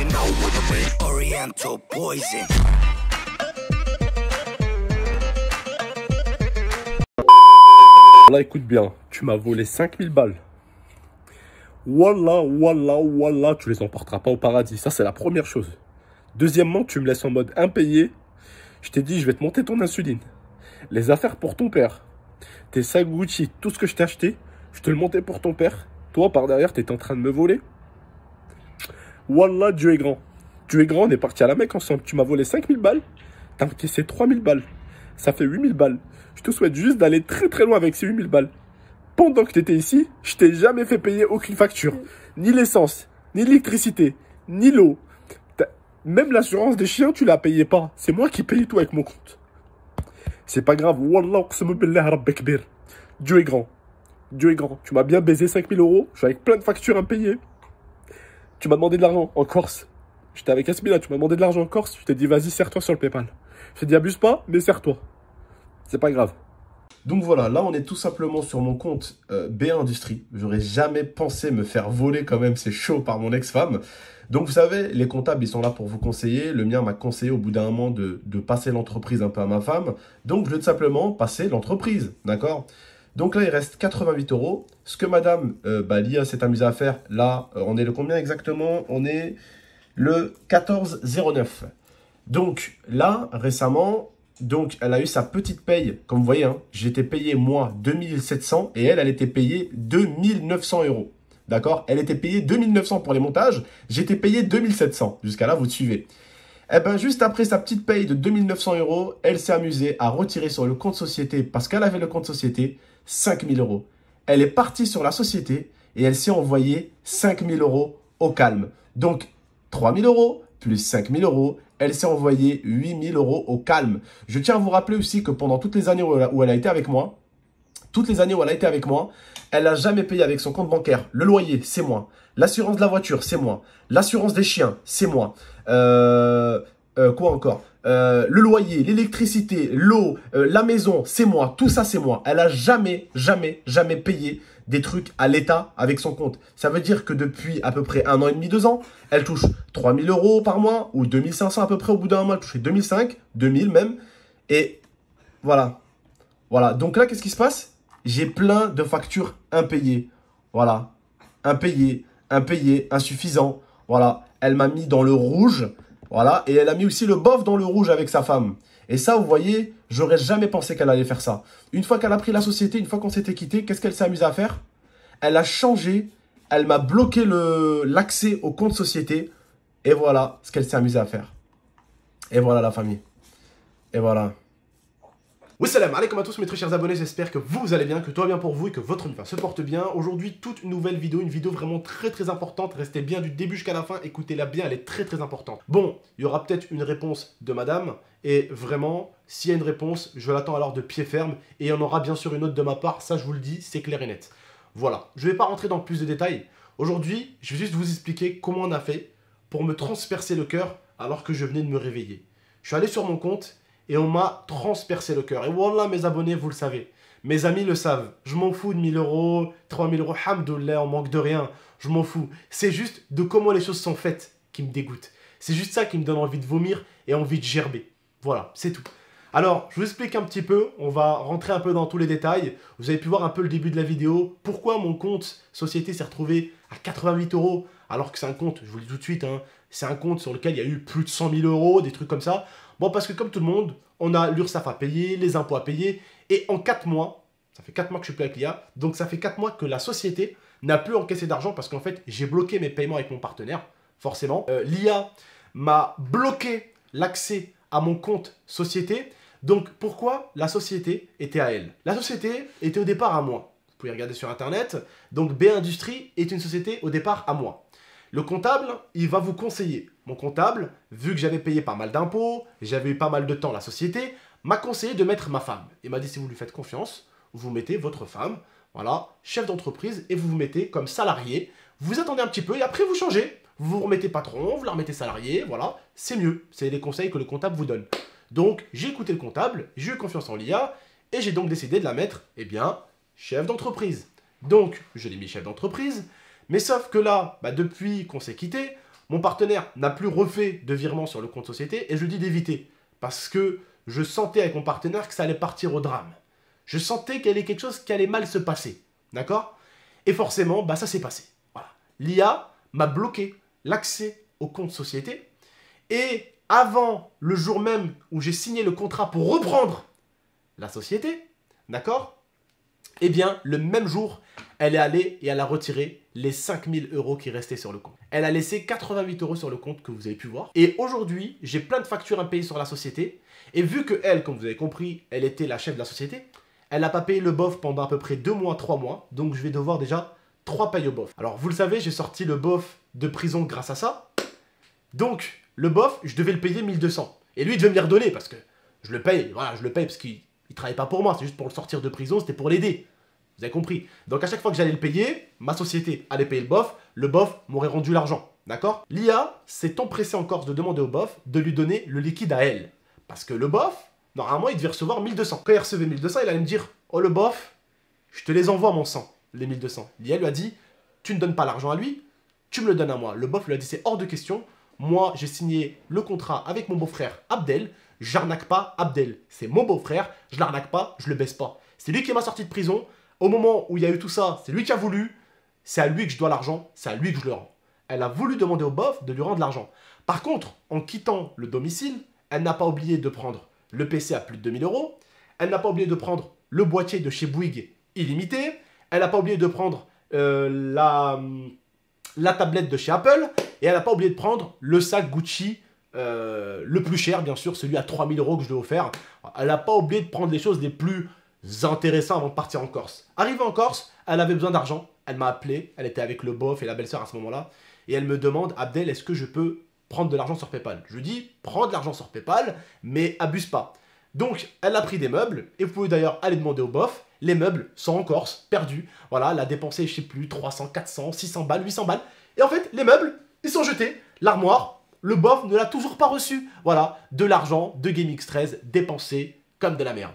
you know what it is. Oriental poison. Là, écoute bien, tu m'as volé 5000 balles. Wallah, wallah, wallah, tu les emporteras pas au paradis. Ça, c'est la première chose. Deuxièmement, tu me laisses en mode impayé. Je t'ai dit, je vais te monter ton insuline. Les affaires pour ton père. Tes sacs Gucci, tout ce que je t'ai acheté, je te le montais pour ton père. Toi, par derrière, t'étais en train de me voler. Wallah, Dieu est grand. Dieu est grand, on est parti à la Mecque ensemble. Tu m'as volé 5000 balles. T'as encaissé 3000 balles. Ça fait 8000 balles. Je te souhaite juste d'aller très très loin avec ces 8000 balles. Pendant que tu étais ici, je t'ai jamais fait payer aucune facture. Ni l'essence, ni l'électricité, ni l'eau. Même l'assurance des chiens, tu la payais pas. C'est moi qui paye tout avec mon compte. C'est pas grave. Wallah, uqsimu billah rabbik kbir. Dieu est grand. Dieu est grand. Tu m'as bien baisé 5000 euros. Je suis avec plein de factures impayées. Tu m'as demandé de l'argent en Corse. J'étais avec Asmila, tu m'as demandé de l'argent en Corse. Je t'ai dit, vas-y, serre-toi sur le PayPal. Je t'ai dit, abuse pas, mais serre-toi. C'est pas grave. Donc voilà, là on est tout simplement sur mon compte BA Industrie. J'aurais jamais pensé me faire voler quand même, c'est chaud, par mon ex-femme. Donc vous savez, les comptables ils sont là pour vous conseiller. Le mien m'a conseillé au bout d'un moment de passer l'entreprise un peu à ma femme. Donc je vais tout simplement passer l'entreprise, d'accord? Donc là il reste 88 euros. Ce que madame Lia s'est amusée à faire, là on est le combien exactement? On est le 14,09. Donc là récemment... Donc, elle a eu sa petite paye. Comme vous voyez, hein, j'étais payé, moi, 2700 et elle était payée 2900 euros. D'accord? Elle était payée 2900 pour les montages. J'étais payé 2700. Jusqu'à là, vous suivez. Eh bien, juste après sa petite paye de 2900 euros, elle s'est amusée à retirer sur le compte société, parce qu'elle avait le compte société, 5000 euros. Elle est partie sur la société et elle s'est envoyée 5000 euros au calme. Donc, 3000 euros plus 5000 euros. Elle s'est envoyée 8000 euros au calme. Je tiens à vous rappeler aussi que pendant toutes les années où elle a été avec moi, elle n'a jamais payé avec son compte bancaire. Le loyer, c'est moi. L'assurance de la voiture, c'est moi. L'assurance des chiens, c'est moi. Quoi encore? Le loyer, l'électricité, l'eau, la maison, c'est moi. Tout ça, c'est moi. Elle a jamais payé des trucs à l'État avec son compte. Ça veut dire que depuis à peu près 1 an et demi, 2 ans, elle touche 3000 euros par mois ou 2500 à peu près au bout d'un mois. Elle touchait 2005, 2000 même. Et voilà. Voilà. Donc là, qu'est-ce qui se passe? J'ai plein de factures impayées. Voilà. Impayées, insuffisant. Voilà. Elle m'a mis dans le rouge. Voilà. Et elle a mis aussi le bof dans le rouge avec sa femme. Et ça, vous voyez, j'aurais jamais pensé qu'elle allait faire ça. Une fois qu'elle a pris la société, une fois qu'on s'était quitté, qu'est-ce qu'elle s'est amusée à faire? Elle a changé, elle m'a bloqué l'accès au compte société. Et voilà ce qu'elle s'est amusée à faire. Et voilà la famille. Et voilà. Oui, salam alaikum à tous mes très chers abonnés, j'espère que vous allez bien, que tout va bien pour vous et que votre vie se porte bien. Aujourd'hui, toute nouvelle vidéo, une vidéo vraiment très importante. Restez bien du début jusqu'à la fin, écoutez-la bien, elle est très importante. Bon, il y aura peut-être une réponse de madame, et vraiment, s'il y a une réponse, je l'attends alors de pied ferme, et il y en aura bien sûr une autre de ma part, ça je vous le dis, c'est clair et net. Voilà, je ne vais pas rentrer dans plus de détails. Aujourd'hui, je vais juste vous expliquer comment on a fait pour me transpercer le cœur alors que je venais de me réveiller. Je suis allé sur mon compte, et on m'a transpercé le cœur. Et voilà, mes abonnés, vous le savez. Mes amis le savent. Je m'en fous de 1000 euros, 3000 euros. Hamdoullah, on manque de rien. Je m'en fous. C'est juste de comment les choses sont faites qui me dégoûte. C'est juste ça qui me donne envie de vomir et envie de gerber. Voilà, c'est tout. Alors, je vous explique un petit peu. On va rentrer un peu dans tous les détails. Vous avez pu voir un peu le début de la vidéo. Pourquoi mon compte société s'est retrouvé à 88 euros alors que c'est un compte, je vous le dis tout de suite, hein, c'est un compte sur lequel il y a eu plus de 100 000 euros, des trucs comme ça. Bon, parce que comme tout le monde, on a l'URSSAF à payer, les impôts à payer. Et en 4 mois, ça fait 4 mois que je suis plus avec l'IA, donc ça fait 4 mois que la société n'a plus encaissé d'argent parce qu'en fait, j'ai bloqué mes paiements avec mon partenaire, forcément. L'IA m'a bloqué l'accès à mon compte société. Donc pourquoi la société était à elle? La société était au départ à moi. Vous pouvez regarder sur internet. Donc BA Industrie est une société au départ à moi. Le comptable, il va vous conseiller. Mon comptable, vu que j'avais payé pas mal d'impôts, j'avais eu pas mal de temps la société, m'a conseillé de mettre ma femme. Il m'a dit, si vous lui faites confiance, vous mettez votre femme, voilà, chef d'entreprise, et vous vous mettez comme salarié. Vous attendez un petit peu et après vous changez. Vous vous remettez patron, vous la remettez salarié, voilà, c'est mieux. C'est les conseils que le comptable vous donne. Donc, j'ai écouté le comptable, j'ai eu confiance en l'IA, et j'ai donc décidé de la mettre, eh bien, chef d'entreprise. Donc, je l'ai mis chef d'entreprise. Mais sauf que là, depuis qu'on s'est quitté, Mon partenaire n'a plus refait de virement sur le compte société et je lui dis d'éviter. Parce que je sentais avec mon partenaire que ça allait partir au drame. Je sentais qu'il y avait quelque chose qui allait mal se passer. D'accord? Et forcément, bah, ça s'est passé. Voilà. L'IA m'a bloqué l'accès au compte société. Et avant le jour même où j'ai signé le contrat pour reprendre la société, d'accord? Eh bien, le même jour, elle est allée et elle a retiré les 5000 € qui restaient sur le compte. Elle a laissé 88 € sur le compte que vous avez pu voir. Et aujourd'hui, j'ai plein de factures impayées sur la société. Et vu que elle, comme vous avez compris, elle était la chef de la société, elle n'a pas payé le BOF pendant à peu près 2 mois, 3 mois. Donc, je vais devoir déjà 3 payes au BOF. Alors, vous le savez, j'ai sorti le BOF de prison grâce à ça. Donc, le BOF, je devais le payer 1200. Et lui, il devait me les redonner parce que je le paye. Voilà, je le paye parce qu'il ne travaille pas pour moi. C'est juste pour le sortir de prison, c'était pour l'aider. Vous avez compris. Donc, à chaque fois que j'allais le payer, ma société allait payer le BOF m'aurait rendu l'argent. D'accord? L'IA s'est empressée en Corse de demander au BOF de lui donner le liquide à elle. Parce que le BOF, normalement, il devait recevoir 1200. Quand il recevait 1200, il allait me dire « Oh, le BOF, je te les envoie, mon sang, les 1200. » L'IA lui a dit « Tu ne donnes pas l'argent à lui, tu me le donnes à moi. » Le BOF lui a dit « C'est hors de question. Moi, j'ai signé le contrat avec mon beau-frère Abdel. J'arnaque pas Abdel. C'est mon beau-frère. Je l'arnaque pas, je le baisse pas. C'est lui qui m'a sorti de prison. Au moment où il y a eu tout ça, c'est lui qui a voulu. C'est à lui que je dois l'argent. C'est à lui que je le rends. » Elle a voulu demander au BOF de lui rendre l'argent. Par contre, en quittant le domicile, elle n'a pas oublié de prendre le PC à plus de 2000 €. Elle n'a pas oublié de prendre le boîtier de chez Bouygues illimité. Elle n'a pas oublié de prendre la tablette de chez Apple. Et elle n'a pas oublié de prendre le sac Gucci, le plus cher, bien sûr, celui à 3000 € que je lui ai offert. Elle n'a pas oublié de prendre les choses les plus intéressantes avant de partir en Corse. Arrivée en Corse, elle avait besoin d'argent. Elle m'a appelé. Elle était avec le BOF et la belle-sœur à ce moment-là. Et elle me demande, Abdel, est-ce que je peux prendre de l'argent sur PayPal? Je lui dis, prends de l'argent sur PayPal, mais abuse pas. Donc, elle a pris des meubles, et vous pouvez d'ailleurs aller demander au BOF, les meubles sont en Corse, perdus. Voilà, elle a dépensé, je sais plus, 300, 400, 600 balles, 800 balles. Et en fait, les meubles, ils sont jetés. L'armoire, le BOF ne l'a toujours pas reçu. Voilà, de l'argent de GameX13 dépensé comme de la merde.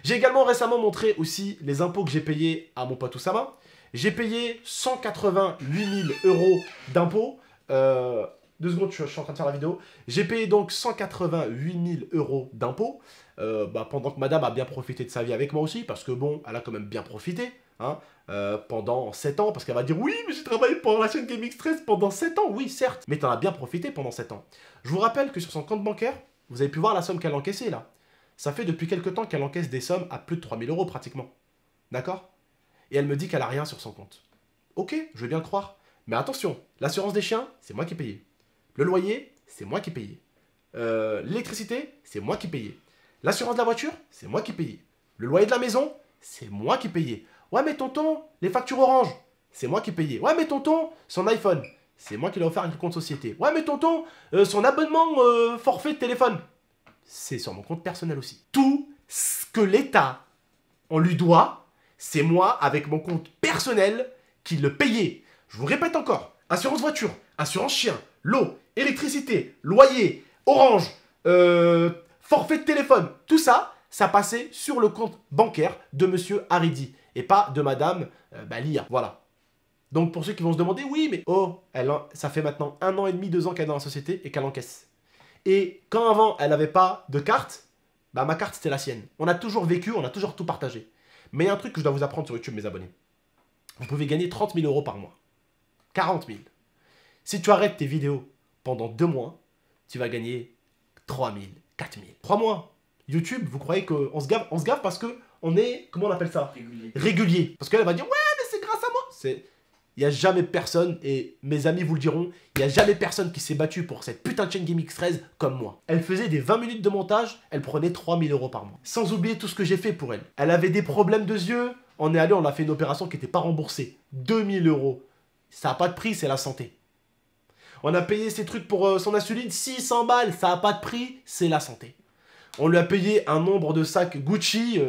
J'ai également récemment montré aussi les impôts que j'ai payés à mon pote Oussama. J'ai payé 188 000 € d'impôts. 2 secondes, je suis en train de faire la vidéo. J'ai payé donc 188 000 € d'impôts. Pendant que madame a bien profité de sa vie avec moi aussi. Parce que bon, elle a quand même bien profité. Hein, pendant 7 ans. Parce qu'elle va dire, oui, mais j'ai travaillé pour la chaîne GameX13 pendant 7 ans. Oui, certes. Mais t'en as bien profité pendant 7 ans. Je vous rappelle que sur son compte bancaire, vous avez pu voir la somme qu'elle a encaissée là. Ça fait depuis quelques temps qu'elle encaisse des sommes à plus de 3000 € pratiquement. D'accord? Et elle me dit qu'elle a rien sur son compte. Ok, je veux bien le croire. Mais attention, l'assurance des chiens, c'est moi qui payais. Le loyer, c'est moi qui payais. L'électricité, c'est moi qui payais. L'assurance de la voiture, c'est moi qui payais. Le loyer de la maison, c'est moi qui payais. Ouais, mais tonton, les factures Orange, c'est moi qui payais. Ouais, mais tonton, son iPhone, c'est moi qui l'ai offert avec le compte société. Ouais, mais tonton, son abonnement forfait de téléphone, c'est sur mon compte personnel aussi. Tout ce que l'État, on lui doit, c'est moi, avec mon compte personnel, qui le payait. Je vous répète encore, assurance voiture, assurance chien, l'eau, électricité, loyer, Orange, forfait de téléphone, tout ça, ça passait sur le compte bancaire de monsieur Haridi et pas de madame Lia. Voilà. Donc pour ceux qui vont se demander, oui, mais oh, ça fait maintenant 1 an et demi, 2 ans qu'elle est dans la société et qu'elle encaisse. Et quand avant, elle n'avait pas de carte, ma carte, c'était la sienne. On a toujours vécu, on a toujours tout partagé. Mais il y a un truc que je dois vous apprendre sur YouTube, mes abonnés. Vous pouvez gagner 30 000 € par mois. 40 000. Si tu arrêtes tes vidéos pendant 2 mois, tu vas gagner 3 000, 4 000. 3 mois. YouTube, vous croyez qu'on se gave? On se gave parce qu'on est, comment on appelle ça? Régulier. Parce qu'elle va dire, ouais, mais c'est grâce à moi. Il n'y a jamais personne, et mes amis vous le diront, il n'y a jamais personne qui s'est battu pour cette putain de chaîne GameX13 comme moi. Elle faisait des 20 minutes de montage, elle prenait 3 000 € par mois. Sans oublier tout ce que j'ai fait pour elle. Elle avait des problèmes de yeux, on est allé, on a fait une opération qui n'était pas remboursée. 2 000 €. Ça n'a pas de prix, c'est la santé. On a payé ses trucs pour son insuline, 600 balles, ça n'a pas de prix, c'est la santé. On lui a payé un nombre de sacs Gucci,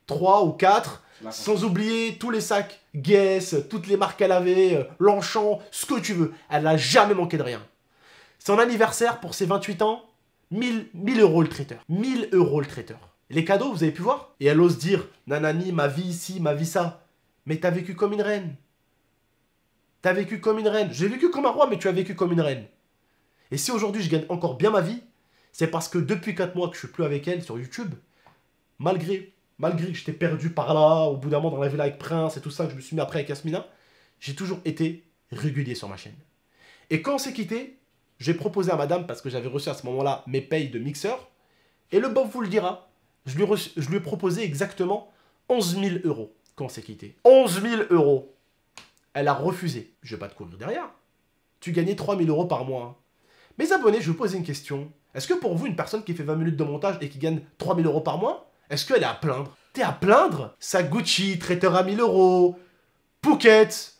3 ou 4, sans oublier tous les sacs Guess, toutes les marques qu'elle avait, Longchamp, ce que tu veux. Elle n'a jamais manqué de rien. Son anniversaire pour ses 28 ans, 1000 € le traiteur. 1000 € le traiteur. Les cadeaux, vous avez pu voir? Et elle ose dire, nanani, ma vie ici, ma vie ça. Mais t'as vécu comme une reine. T'as vécu comme une reine. J'ai vécu comme un roi, mais tu as vécu comme une reine. Et si aujourd'hui je gagne encore bien ma vie, c'est parce que depuis 4 mois que je suis plus avec elle sur YouTube, malgré que j'étais perdu par là, au bout d'un moment dans la villa avec Prince et tout ça, que je me suis mis après avec Yasmina, j'ai toujours été régulier sur ma chaîne. Et quand on s'est quitté, j'ai proposé à madame, parce que j'avais reçu à ce moment-là mes payes de mixeur, et le bof vous le dira, je lui ai proposé exactement 11 000 euros quand on s'est quitté. 11 000 euros. Elle a refusé. Je vais pas te courir derrière. Tu gagnais 3 000 euros par mois. Mes abonnés, je vais vous poser une question. Est-ce que pour vous, une personne qui fait 20 minutes de montage et qui gagne 3 000 euros par mois, est-ce qu'elle est à plaindre? T'es à plaindre? Sa Gucci, traiteur à 1 000 euros, Phuket,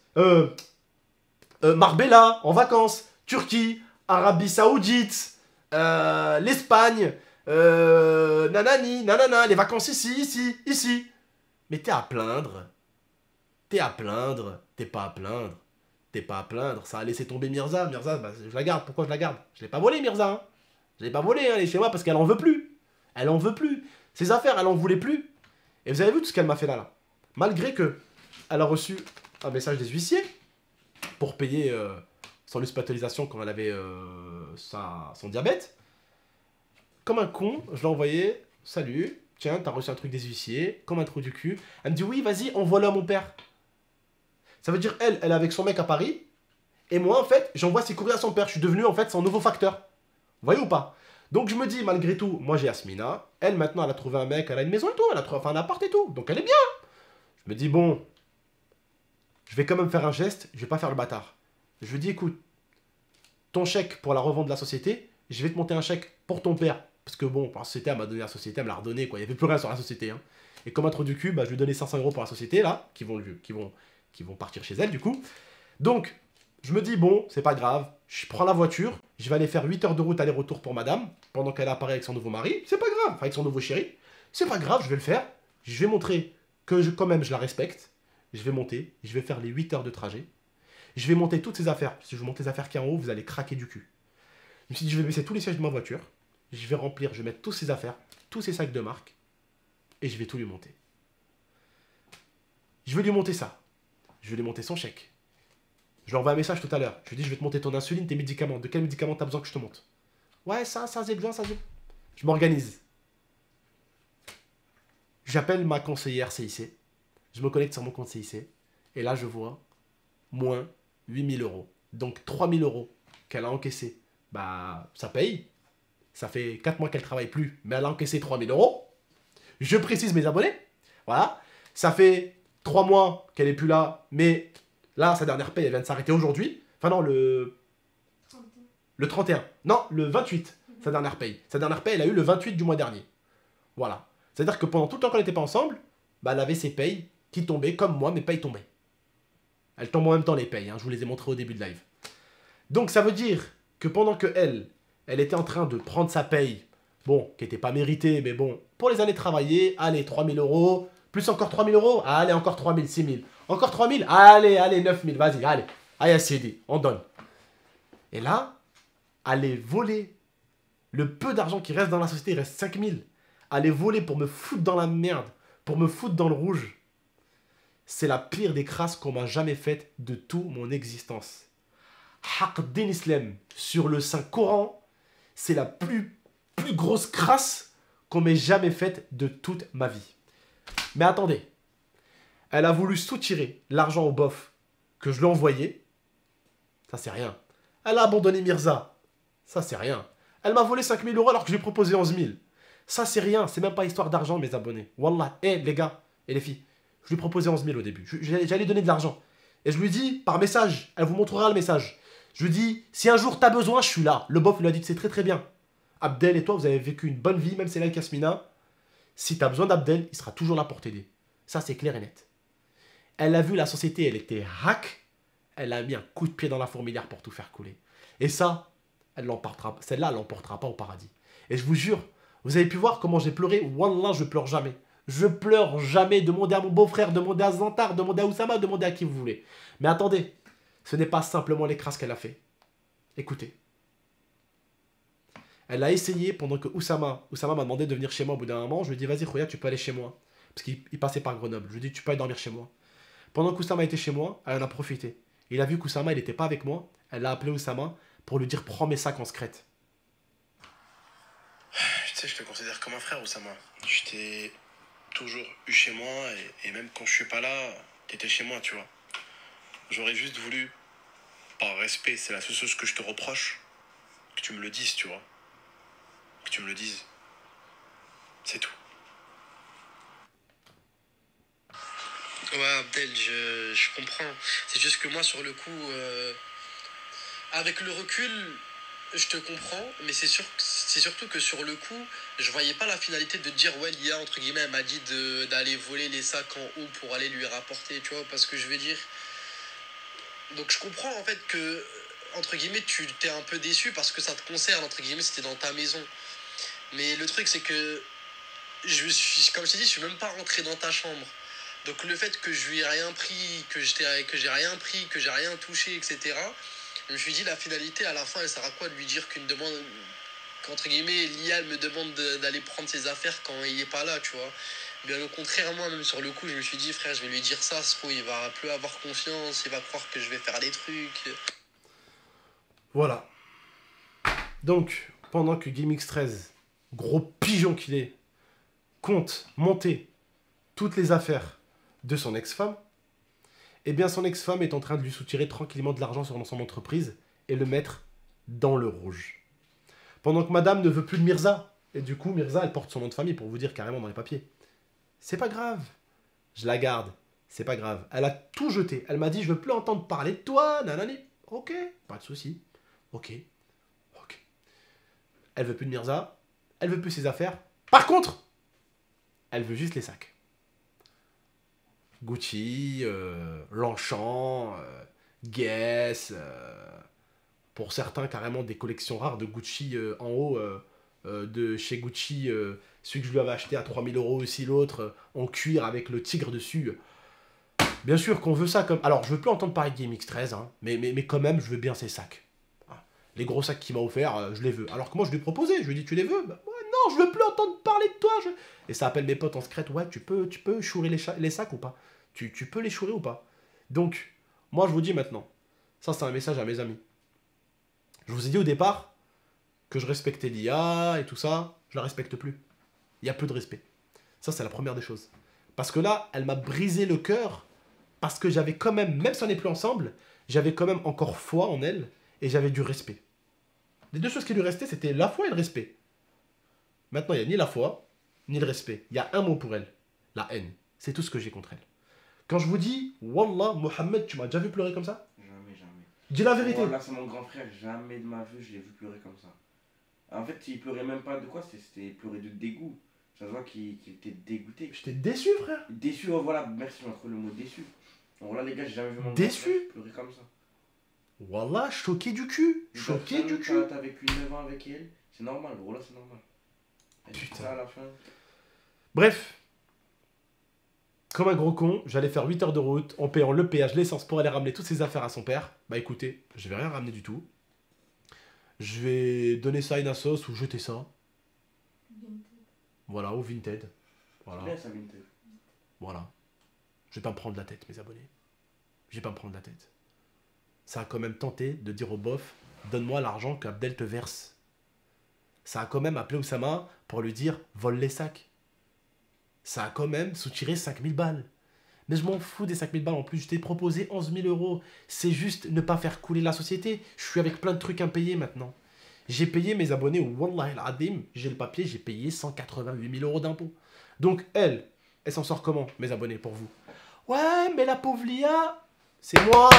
Marbella, en vacances, Turquie, Arabie Saoudite, l'Espagne, nanani, nanana, les vacances ici. Mais t'es à plaindre. T'es à plaindre. T'es pas à plaindre. T'es pas à plaindre. Ça a laissé tomber Mirza. Mirza, bah, je la garde. Pourquoi je la garde? Je l'ai pas volée, Mirza. Hein. Je l'ai pas volée, hein, elle est chez moi parce qu'elle en veut plus. Elle en veut plus. Ses affaires, elle en voulait plus. Et vous avez vu tout ce qu'elle m'a fait là. Malgré que elle a reçu un message des huissiers pour payer son hospitalisation quand elle avait son diabète. Comme un con, je l'ai envoyé. Salut, tiens, t'as reçu un truc des huissiers, comme un trou du cul. Elle me dit oui, vas-y, envoie-le à mon père. Ça veut dire elle est avec son mec à Paris. Et moi, en fait, j'envoie ses courriers à son père. Je suis devenu, en fait, son nouveau facteur. Vous voyez ou pas? Donc, je me dis, malgré tout, moi, j'ai Yasmina. Elle, maintenant, elle a trouvé un mec, elle a une maison et tout. Elle a trouvé un appart et tout. Donc, elle est bien. Je me dis, bon, je vais quand même faire un geste. Je vais pas faire le bâtard. Je lui dis, écoute, ton chèque pour la revente de la société, je vais te monter un chèque pour ton père. Parce que bon, la société, elle m'a donné la société, elle me l'a redonné, quoi. Il n'y avait plus rien sur la société. Hein. Et comme un trou du cul, bah, je lui ai donné 500 euros pour la société, là, qui vont partir chez elle, du coup. Donc, je me dis, bon, c'est pas grave, je prends la voiture, je vais aller faire 8 heures de route aller-retour pour madame, pendant qu'elle apparaît avec son nouveau mari, c'est pas grave, enfin, avec son nouveau chéri, c'est pas grave, je vais le faire, je vais montrer que quand même je la respecte, je vais monter, je vais faire les 8 heures de trajet, je vais monter toutes ces affaires, si je vous monte les affaires qui en haut, vous allez craquer du cul. Je me suis dit, je vais baisser tous les sièges de ma voiture, je vais remplir, je vais mettre tous ces affaires, tous ces sacs de marque, et je vais tout lui monter. Je vais lui monter ça. Je vais lui monter son chèque. Je lui envoie un message tout à l'heure. Je lui dis, je vais te monter ton insuline, tes médicaments. De quel médicament t'as besoin que je te monte? Ouais, ça, j'ai besoin, ça, j'ai... Je m'organise. J'appelle ma conseillère CIC. Je me connecte sur mon compte CIC. Et là, je vois moins 8 000 euros. Donc 3 000 euros qu'elle a encaissé. Bah, ça paye. Ça fait 4 mois qu'elle ne travaille plus, mais elle a encaissé 3 000 euros. Je précise mes abonnés. Voilà. Ça fait 3 mois qu'elle n'est plus là, mais là, sa dernière paye, elle vient de s'arrêter aujourd'hui. Enfin non, le 31. Non, le 28, sa dernière paye. Sa dernière paye, elle a eu le 28 du mois dernier. Voilà. C'est-à-dire que pendant tout le temps qu'on n'était pas ensemble, bah, elle avait ses payes qui tombaient comme moi, mes payes tombaient. Elles tombent en même temps, les payes. Hein, je vous les ai montrées au début de live. Donc, ça veut dire que pendant que elle était en train de prendre sa paye, bon, qui n'était pas méritée, mais bon, pour les années travaillées, allez, 3 000 euros, plus encore 3 000 euros, allez, encore 3 000, 6 000, encore 3 000, allez, 9 000, vas-y, allez, CD, on donne. Et là, aller voler le peu d'argent qui reste dans la société, il reste 5 000, aller voler pour me foutre dans la merde, pour me foutre dans le rouge, c'est la pire des crasses qu'on m'a jamais faite de toute mon existence. Haqq din Islam sur le Saint-Coran, c'est la plus grosse crasse qu'on m'ait jamais faite de toute ma vie. Mais attendez, elle a voulu soutirer l'argent au bof que je lui ai envoyé. Ça, c'est rien. Elle a abandonné Mirza. Ça, c'est rien. Elle m'a volé 5 000 euros alors que je lui ai proposé 11 000. Ça, c'est rien. C'est même pas histoire d'argent, mes abonnés. Wallah. Les gars et les filles, je lui ai proposé 11 000 au début. J'allais donner de l'argent. Et je lui dis, par message, elle vous montrera le message. Je lui dis, si un jour t'as besoin, je suis là. Le bof lui a dit, c'est très très bien. Abdel et toi, vous avez vécu une bonne vie, même si là, avec Yasmina. Si t'as besoin d'Abdel, il sera toujours là pour t'aider. Ça, c'est clair et net. Elle a vu la société, elle était hack. Elle a mis un coup de pied dans la fourmilière pour tout faire couler. Et ça, celle-là, elle l'emportera pas au paradis. Et je vous jure, vous avez pu voir comment j'ai pleuré. Wallah, je pleure jamais. Je pleure jamais. Demandez à mon beau-frère, demandez à Zantar, demandez à Oussama, demandez à qui vous voulez. Mais attendez, ce n'est pas simplement les crasses qu'elle a fait. Écoutez. Elle a essayé pendant que Oussama m'a demandé de venir chez moi au bout d'un moment. Je lui ai dit, vas-y, Khoya, tu peux aller chez moi. Parce qu'il passait par Grenoble. Je lui ai dit, tu peux aller dormir chez moi. Pendant qu'Oussama était chez moi, elle en a profité. Il a vu qu'Oussama, il n'était pas avec moi. Elle a appelé Oussama pour lui dire prends mes sacs en secrète. Tu sais, je te considère comme un frère, Oussama. Je t'ai toujours eu chez moi et même quand je suis pas là, t'étais chez moi, tu vois. J'aurais juste voulu, par respect, c'est la seule chose que je te reproche, que tu me le dises, tu vois. Que tu me le dises. C'est tout. Ouais, Abdel, je comprends. C'est juste que moi, sur le coup, avec le recul, je te comprends, mais c'est surtout que sur le coup, je voyais pas la finalité de dire, ouais, l'IA, entre guillemets, elle m'a dit d'aller voler les sacs en haut pour aller lui rapporter, tu vois, parce que je veux dire. Donc je comprends en fait que, entre guillemets, tu t'es un peu déçu parce que ça te concerne, entre guillemets, c'était dans ta maison. Mais le truc, c'est que, comme je t'ai dit, je suis même pas rentré dans ta chambre. Donc le fait que je lui ai rien pris, que j'ai rien pris, que j'ai rien touché, etc. Je me suis dit, la finalité, à la fin, elle sert à quoi de lui dire qu'entre guillemets, l'IA me demande d'aller prendre ses affaires quand il est pas là, tu vois. Bien au contraire, moi, même sur le coup, je me suis dit, frère, je vais lui dire ça, ce coup, il va plus avoir confiance, il va croire que je vais faire des trucs. Voilà. Donc, pendant que GameX13, gros pigeon qu'il est, compte monter toutes les affaires de son ex-femme, eh bien son ex-femme est en train de lui soutirer tranquillement de l'argent sur son entreprise et le mettre dans le rouge. Pendant que madame ne veut plus de Mirza. Et du coup, Mirza, elle porte son nom de famille pour vous dire carrément dans les papiers. C'est pas grave. Je la garde. C'est pas grave. Elle a tout jeté. Elle m'a dit, je veux plus entendre parler de toi, nanani. Ok, pas de souci. Ok. Elle veut plus de Mirza. Elle veut plus ses affaires. Par contre, elle veut juste les sacs. Gucci, Longchamp, Guess, pour certains carrément des collections rares de Gucci en haut, de chez Gucci, celui que je lui avais acheté à 3000 € aussi, l'autre, en cuir avec le tigre dessus. Bien sûr qu'on veut ça comme... Alors, je veux plus entendre parler de GameX13, hein, mais quand même, je veux bien ces sacs. Les gros sacs qu'il m'a offert, je les veux. Alors que moi, je lui ai proposé, je lui ai dit, tu les veux? Bah, ouais, non, je veux plus entendre parler de toi. Et ça appelle mes potes en secret, ouais, tu peux chourer les sacs ou pas? Tu peux les chourer ou pas? Donc, moi, je vous dis maintenant, ça, c'est un message à mes amis. Je vous ai dit au départ que je respectais l'IA et tout ça, je la respecte plus. Il y a peu de respect. Ça, c'est la première des choses. Parce que là, elle m'a brisé le cœur, parce que j'avais quand même si on n'est plus ensemble, j'avais quand même encore foi en elle, et j'avais du respect. Les deux choses qui lui restaient, c'était la foi et le respect. Maintenant, il n'y a ni la foi, ni le respect. Il y a un mot pour elle, la haine. C'est tout ce que j'ai contre elle. Quand je vous dis, Wallah, Mohamed, tu m'as déjà vu pleurer comme ça? Jamais, jamais. Dis la vérité. Wallah, c'est mon grand frère, jamais de ma vie je l'ai vu pleurer comme ça. En fait, il pleurait même pas de quoi, c'était pleurer de dégoût. Ça se voit qu'il était dégoûté. J'étais déçu, frère. Déçu, oh, voilà, merci, je vais trouver le mot déçu. Voilà, les gars, j'ai jamais vu mon Déçu? grand frère pleurer comme ça. Wallah, choqué du cul. Choqué du cul. T'as vécu 9 ans avec elle, c'est normal, gros, là, c'est normal. Et Putain. ça à la fin. Bref. Comme un gros con, j'allais faire 8 heures de route en payant le péage, l'essence pour aller ramener toutes ses affaires à son père. Bah écoutez, je vais rien ramener du tout. Je vais donner ça à une assos ou jeter ça. Vinted. Voilà, au Vinted. Voilà. Bien ça, Vinted. Voilà. Je vais pas me prendre la tête, mes abonnés. Je vais pas me prendre la tête. Ça a quand même tenté de dire au bof, donne-moi l'argent qu'Abdel te verse. Ça a quand même appelé Oussama pour lui dire, vole les sacs. Ça a quand même soutiré 5000 balles. Mais je m'en fous des 5000 balles en plus, je t'ai proposé 11 000 €. C'est juste ne pas faire couler la société. Je suis avec plein de trucs impayés maintenant. J'ai payé mes abonnés, Wallah al-Adim, j'ai le papier, j'ai payé 188 000 € d'impôts. Donc elle s'en sort comment, mes abonnés, pour vous? Ouais, mais la pauvre Lia, c'est moi.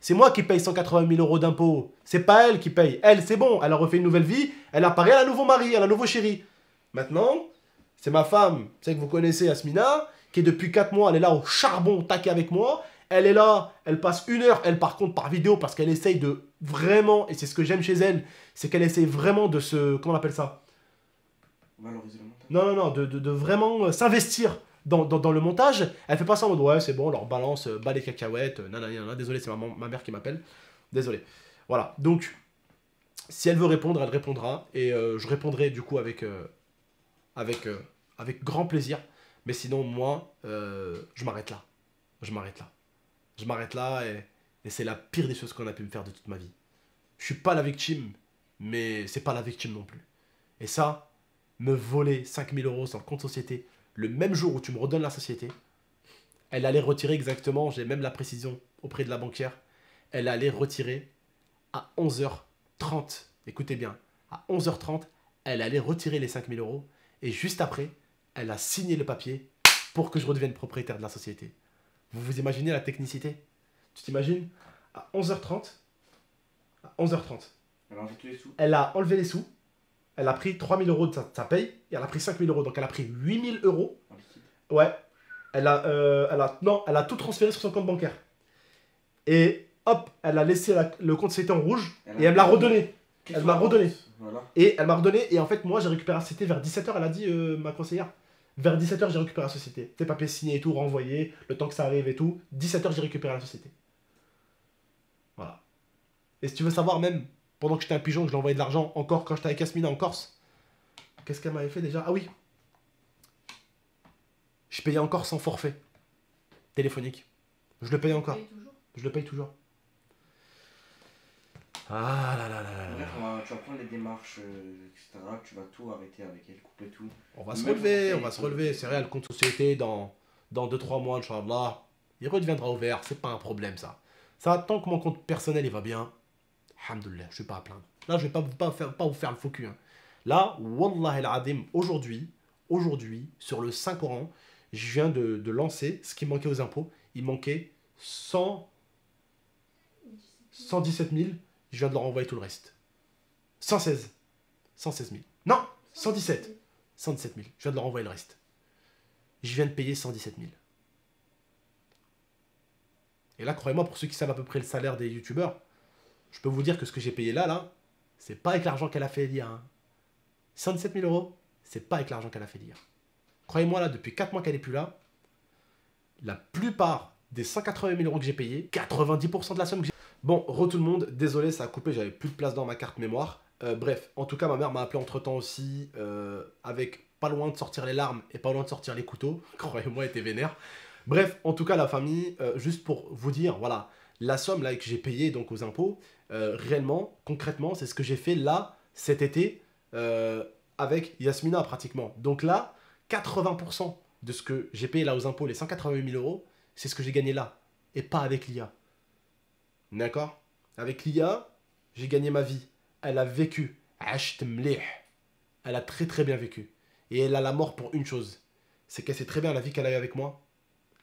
C'est moi qui paye 180 000 € d'impôts. C'est pas elle qui paye. Elle, c'est bon, elle a refait une nouvelle vie, elle a parié à un nouveau mari, à un nouveau chéri. Maintenant, c'est ma femme, c'est que vous connaissez, Asmina, qui est depuis 4 mois, elle est là au charbon, taquée avec moi. Elle est là, elle passe 1 heure, elle par contre par vidéo, parce qu'elle essaye de vraiment, et c'est ce que j'aime chez elle, c'est qu'elle essaye vraiment de se... Comment on appelle ça? Valoriser le montage. Non, de vraiment s'investir dans le montage. Elle fait pas ça en mode, ouais, c'est bon, leur balance, bas les cacahuètes, nanana, désolé, c'est ma mère qui m'appelle. Désolé. Voilà, donc, si elle veut répondre, elle répondra, et je répondrai du coup avec grand plaisir. Mais sinon, moi, je m'arrête là. Je m'arrête là, et c'est la pire des choses qu'on a pu me faire de toute ma vie. je suis pas la victime, mais c'est pas la victime non plus. Et ça, me voler 5000 euros sur le compte société, le même jour où tu me redonnes la société, elle allait retirer exactement, j'ai même la précision auprès de la banquière, elle allait retirer à 11h30, écoutez bien, à 11h30, elle allait retirer les 5000 euros, et juste après, elle a signé le papier pour que je redevienne propriétaire de la société. Vous vous imaginez la technicité? Tu t'imagines? À 11h30, Elle a enlevé tous les sous. elle a enlevé les sous, elle a pris 3000 euros de sa paye, et elle a pris 5000 euros, donc elle a pris 8000 euros. En liquide. Ouais, elle a tout transféré sur son compte bancaire. Et hop, elle a laissé le compte société en rouge, et elle me l'a redonné. Elle m'a redonné. Voilà. Et elle m'a redonné, et en fait, moi, j'ai récupéré la société vers 17h, elle a dit, ma conseillère. Vers 17h, j'ai récupéré la société. Tes papiers signés et tout, renvoyés, le temps que ça arrive et tout. 17h, j'ai récupéré la société. Voilà. Et si tu veux savoir, même pendant que j'étais un pigeon, que je lui envoyais de l'argent, encore quand j'étais avec Yasmina en Corse, qu'est-ce qu'elle m'avait fait déjà? Ah oui. Je payais encore sans forfait téléphonique. Je le paye encore. Je le paye toujours. Ah là là là là là. Bref, tu vas prendre les démarches, etc. Tu vas tout arrêter avec elle, couper tout. On va se relever, c'est vrai, le compte société dans 2-3 mois, Inch'Allah, il redeviendra ouvert, c'est pas un problème ça. Ça, tant que mon compte personnel il va bien, alhamdoulilah, je suis pas à plaindre. Là, je vais pas vous faire le faux cul. Hein. Là, Wallah el-Adim, aujourd'hui, sur le Saint-Coran, je viens de lancer ce qui manquait aux impôts. Il manquait 117 000, je viens de leur envoyer tout le reste. 116 000. Non, 117 000. Je viens de leur envoyer le reste. Je viens de payer 117 000. Et là, croyez-moi, pour ceux qui savent à peu près le salaire des youtubeurs, je peux vous dire que ce que j'ai payé là, c'est pas avec l'argent qu'elle a fait Elia. Hein. 117 000 euros, c'est pas avec l'argent qu'elle a fait Elia. Croyez-moi, là, depuis 4 mois qu'elle est plus là, la plupart des 180 000 euros que j'ai payés, 90% de la somme que j'ai... Bon, tout le monde, désolé, ça a coupé, j'avais plus de place dans ma carte mémoire. Bref, en tout cas, ma mère m'a appelé entre-temps aussi, avec pas loin de sortir les larmes et pas loin de sortir les couteaux. Croyez-moi, elle était vénère. Bref, en tout cas, la famille, juste pour vous dire, voilà, la somme là que j'ai payée donc aux impôts, réellement, concrètement, c'est ce que j'ai fait là, cet été, avec Yasmina pratiquement. Donc là, 80% de ce que j'ai payé là aux impôts, les 188 000 euros, c'est ce que j'ai gagné là, et pas avec l'IA. D'accord? Avec l'IA, j'ai gagné ma vie. Elle a vécu. Elle a très très bien vécu. Et elle a la mort pour une chose. C'est qu'elle sait très bien la vie qu'elle a eu avec moi.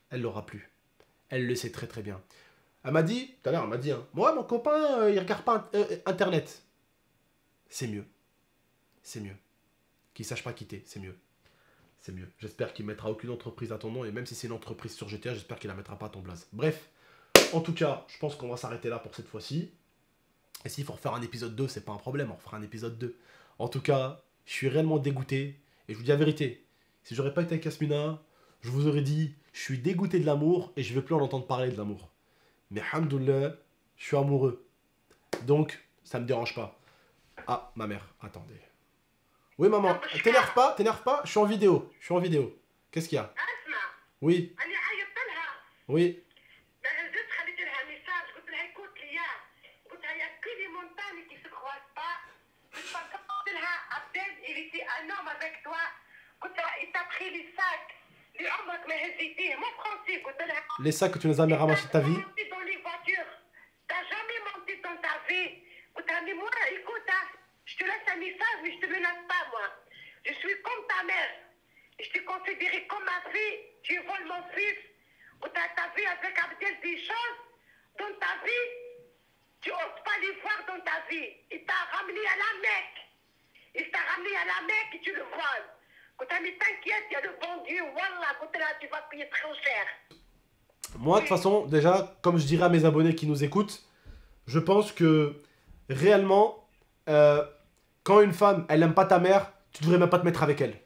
Elle l'aura plus. Elle le sait très très bien. Elle m'a dit, tout à l'heure, elle m'a dit, hein, moi mon copain, il regarde pas Internet. C'est mieux. C'est mieux. Qu'il sache pas quitter, c'est mieux. C'est mieux. J'espère qu'il mettra aucune entreprise à ton nom. Et même si c'est une entreprise sur GTA, j'espère qu'il la mettra pas à ton blaze. Bref. En tout cas, je pense qu'on va s'arrêter là pour cette fois-ci. Et s'il faut refaire un épisode 2, c'est pas un problème, on refera un épisode 2. En tout cas, je suis réellement dégoûté. Et je vous dis la vérité, si j'aurais pas été avec Yasmina, je vous aurais dit, je suis dégoûté de l'amour et je veux plus en entendre parler de l'amour. Mais alhamdoulilah, je suis amoureux. Donc, ça me dérange pas. Ah, ma mère, attendez. Oui, maman, t'énerve pas, je suis en vidéo, Qu'est-ce qu'il y a? Oui. Oui. Les sacs que tu nous as jamais ramassés de ta vie. Dans les voitures. T'as jamais menti dans ta vie. Mais moi, écoute, je te laisse un message, mais je te menace pas, moi. Je suis comme ta mère. Je t'ai considéré comme ma fille. Tu voles mon fils. T'as vu avec Abdel des choses dans ta vie. Tu n'oses pas les voir dans ta vie. Il t'a ramené à la Mecque. Il t'a ramené à la Mecque et tu le voles. Mais t'inquiète, il y a le bon Dieu. Wallah, là, tu vas payer très cher. Moi, de toute façon, déjà, comme je dirais à mes abonnés qui nous écoutent, je pense que réellement, quand une femme, elle n'aime pas ta mère, tu devrais même pas te mettre avec elle.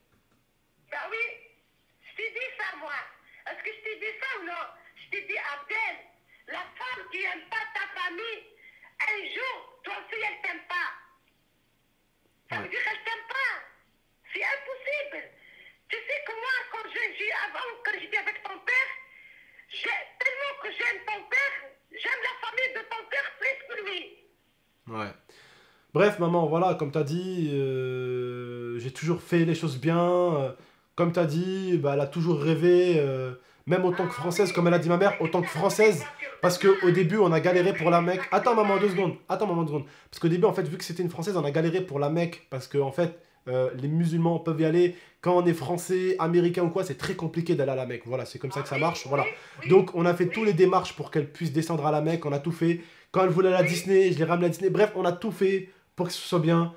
Bah oui, je t'ai dit ça, moi. Est-ce que je t'ai dit ça ou non? Je t'ai dit, Abdel, la femme qui n'aime pas ta famille, un jour, toi aussi, elle t'aime pas. Ça veut dire qu'elle t'aime pas. C'est impossible. Tu sais que moi, quand j'étais avec ton père, tellement que j'aime ton père, j'aime la famille de ton père plus que lui. Ouais. Bref, maman, voilà, comme t'as dit, j'ai toujours fait les choses bien. Comme t'as dit, bah, elle a toujours rêvé, même autant que française, comme elle a dit ma mère, autant que française. Parce qu'au début, on a galéré pour la Mecque. Attends, maman, 2 secondes. Attends, maman, 2 secondes. Parce qu'au début, en fait, vu que c'était une française, on a galéré pour la Mecque. Parce que, en fait, les musulmans peuvent y aller. Quand on est français, américain ou quoi, c'est très compliqué d'aller à la Mecque. Voilà, c'est comme ça que ça marche. Voilà. Donc, on a fait tous les démarches pour qu'elle puisse descendre à la Mecque. On a tout fait. Quand elle voulait aller à Disney, je l'ai ramenée à Disney. Bref, on a tout fait pour que ce soit bien.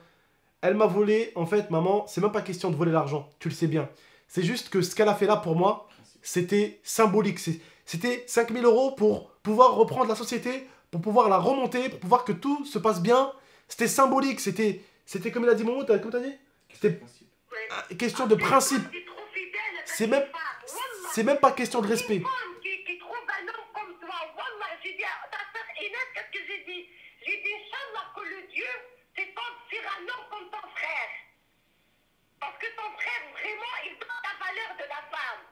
Elle m'a volé, en fait, maman, c'est même pas question de voler l'argent. Tu le sais bien. C'est juste que ce qu'elle a fait là pour moi, c'était symbolique. C'était 5 000 € pour pouvoir reprendre la société, pour pouvoir la remonter, pour pouvoir que tout se passe bien. C'était symbolique. C'était comme il a dit Momo, comme t'as dit. C'était question de principe. C'est même pas question de respect. Qui trouve un homme comme toi, Wallah, j'ai dit à ta sœur Inès, qu'est-ce que j'ai dit? J'ai dit, Inch'Allah, que le Dieu t'étende sur un homme comme ton frère. Parce que ton frère, vraiment, il donne la valeur de la femme.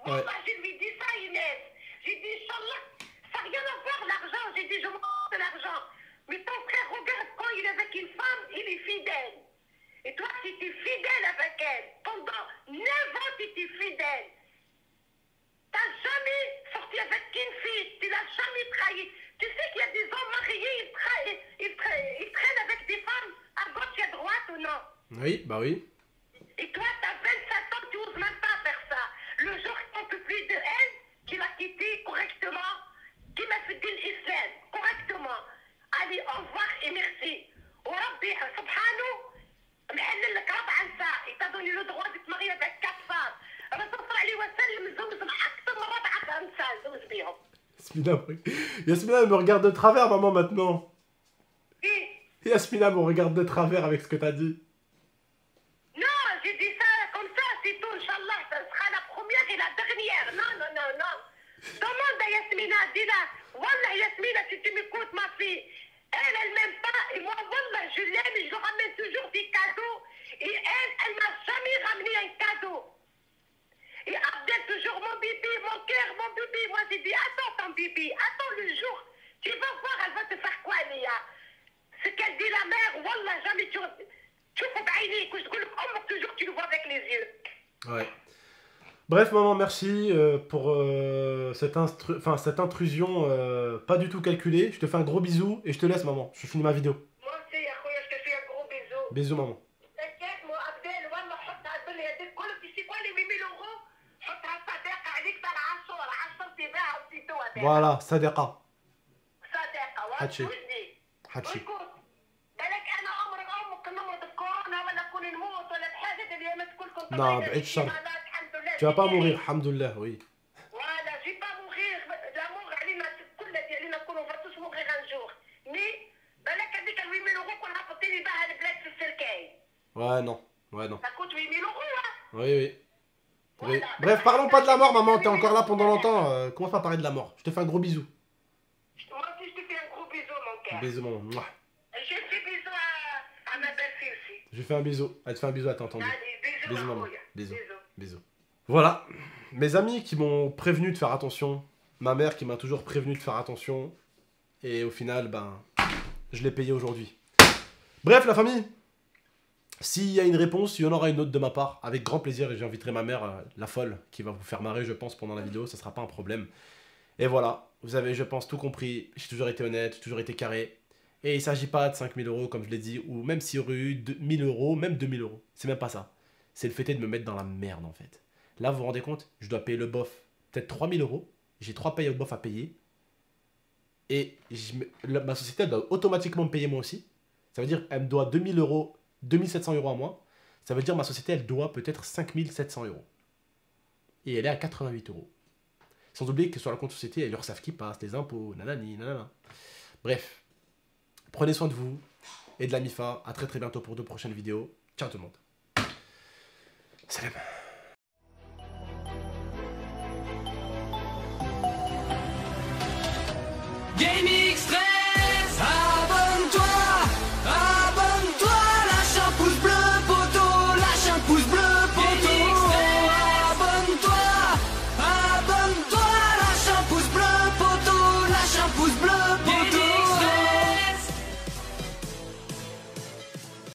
Wallah, je lui dis ça, Inès. J'ai dit, Inch'Allah, ça n'a rien à voir l'argent. J'ai dit, je m'en fous de l'argent. Mais ton frère, regarde, quand il est avec une femme, il est fidèle. Et toi, tu étais fidèle avec elle. Pendant 9 ans, tu étais fidèle. T'as jamais sorti avec une fille, tu l'as jamais trahi. Tu sais qu'il y a des hommes mariés, ils traînent avec des femmes à gauche et à droite ou non? Oui, bah oui. Et toi, t'as 27 ans, tu n'oses même pas faire ça. Le jour que t'en peux plus de elle, tu l'as quittée correctement, qui m'a fait de l'islam, correctement. Allez, au revoir et merci. Rabbi, subhanahu, il t'a donné le droit de te marier avec 4 femmes. Yasmina, elle me regarde de travers, maman, maintenant. Yasmina me regarde de travers avec ce que t'as dit. Non, j'ai dit ça comme ça, c'est tout, Inch'Allah, ça sera la première et la dernière. Non, non, non, non. Demande à Yasmina, dis-la. Wallah, Yasmina, si tu m'écoutes, ma fille, elle m'aime pas, et moi, Wallah, je l'aime, et je lui ramène toujours des cadeaux. Et elle m'a jamais ramené un cadeau. Et Abdel, toujours mon bébé, mon cœur, mon bébé. Moi, j'ai dit, attends ton bébé, attends le jour. Tu vas voir, elle va te faire quoi, Lia? Ce qu'elle dit la mère, Wallah, jamais tu fais bailler, que je dis, toujours tu le vois avec les yeux. Ouais. Bref, maman, merci pour cette intrusion pas du tout calculée. Je te fais un gros bisou et je te laisse, maman. Je finis ma vidéo. Moi aussi, Akhoya, je te fais un gros bisou. Bisous, maman. T'inquiète, moi, Abdel, Wallah, حطها بالي هذيك كله tu sais quoi les 8 000 euros حطها صداقة عليك تاع العاشور عشرتي بها وزيدوها بها. Voilà, صدقة. صداقة حتشي. وجدي. حتشي. بالك انا عمرك نمرض بكورونا ولا نكون نموت ولا بحاجة اليوم تكون كنت Non, بعيد الشر. Tu vas pas mourir, alhamdoulilah, oui. Voilà, je vais pas mourir. L'amour, علينا كلنا ديالنا نكونوا on va tous mourir un jour. Mais بالك هذيك 8 000 euros qu'on a حطيني بها البلاد في السركاي. Ouais, non. Ouais, non. Ça coûte 8 000 euros, hein. Oui, oui. Oui. Bref, parlons pas de la mort, maman. T'es encore là pendant longtemps. Commence pas à parler de la mort. Je te fais un gros bisou. Moi aussi, je te fais un gros bisou, mon cœur. Bisous, maman. Mouah. Je fais bisous à ma belle-fille aussi. Je fais un bisou. Elle te fait un bisou, t'as entendu. Allez, bisous, Bisous, maman. Akhoya. Bisous. Bisous. Voilà. Mes amis qui m'ont prévenu de faire attention. Ma mère qui m'a toujours prévenu de faire attention. Et au final, ben, je l'ai payé aujourd'hui. Bref, la famille. S'il y a une réponse, il y en aura une autre de ma part. Avec grand plaisir. Et j'inviterai ma mère, la folle, qui va vous faire marrer, je pense, pendant la vidéo. Ça sera pas un problème. Et voilà. Vous avez, je pense, tout compris. J'ai toujours été honnête. J'ai toujours été carré. Et il ne s'agit pas de 5 000 euros, comme je l'ai dit. Ou même s'il y aurait eu 1 000 euros, même 2 000 euros. C'est même pas ça. C'est le fait de me mettre dans la merde, en fait. Là, vous vous rendez compte, je dois payer le bof peut-être 3 000 euros. J'ai 3 payes au bof à payer. Et ma société, elle doit automatiquement me payer moi aussi. Ça veut dire qu'elle me doit 2 000 euros, 2 700 euros à moi. Ça veut dire que ma société, elle doit peut-être 5 700 euros. Et elle est à 88 euros. Sans oublier que sur la compte société, il y a l'URSSAF qui passe, les impôts, nanani, nanana. Bref, prenez soin de vous et de la MIFA. À très très bientôt pour de prochaines vidéos. Ciao tout le monde. Salam. Gaming